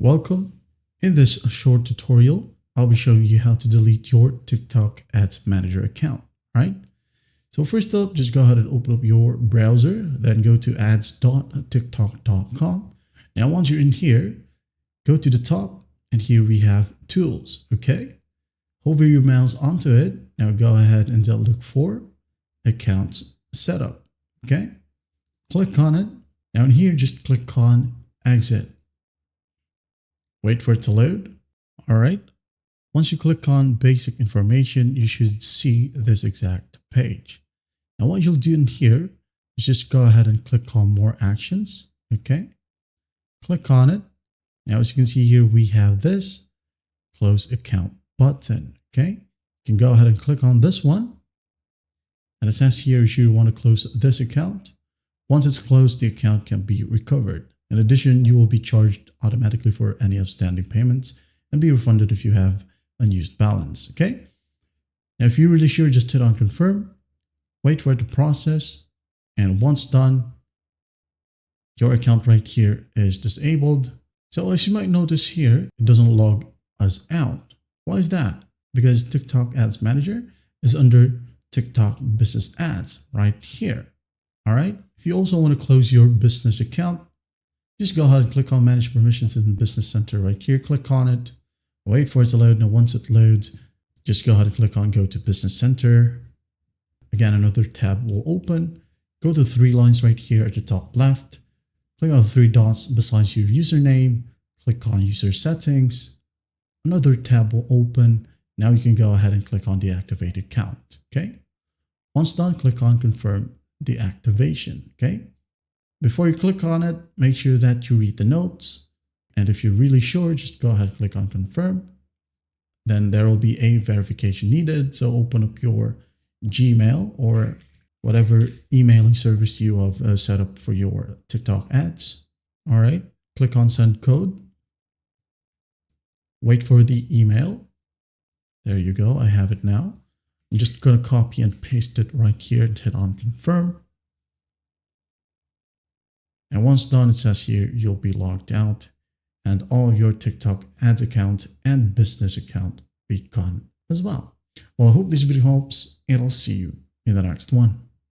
Welcome. In this short tutorial, I'll be showing you how to delete your TikTok Ads Manager account, right? So first up, just go ahead and open up your browser, then go to ads.tiktok.com. Now, once you're in here, go to the top, and here we have tools, okay? Hover your mouse onto it. Now go ahead and look for accounts setup, okay? Click on it. Now in here, just click on exit. Wait for it to load. All right. Once you click on basic information, you should see this exact page. Now what you'll do in here is just go ahead and click on more actions. Okay. Click on it. Now, as you can see here, we have this close account button. Okay. You can go ahead and click on this one. And it says here you want to close this account. Once it's closed, the account can be recovered. In addition, you will be charged automatically for any outstanding payments and be refunded if you have unused balance. Okay. Now, if you're really sure, just hit on confirm, wait for it to process. And once done, your account right here is disabled. So as you might notice here, it doesn't log us out. Why is that? Because TikTok Ads Manager is under TikTok Business Ads right here. All right. If you also want to close your business account, just go ahead and click on Manage Permissions in the Business Center right here. Click on it. Wait for it to load. Now, once it loads, just go ahead and click on Go to Business Center. Again, another tab will open. Go to the three lines right here at the top left. Click on the three dots besides your username. Click on User Settings. Another tab will open. Now you can go ahead and click on Deactivate Account. Okay. Once done, click on Confirm Deactivation. Okay. Before you click on it, make sure that you read the notes. And if you're really sure, just go ahead and click on Confirm. Then there will be a verification needed. So open up your Gmail or whatever emailing service you have set up for your TikTok ads. All right. Click on Send Code. Wait for the email. There you go. I have it now. I'm just going to copy and paste it right here and hit on Confirm. And once done, it says here you'll be logged out and all of your TikTok ads account and business account be gone as well. Well, I hope this video helps and I'll see you in the next one.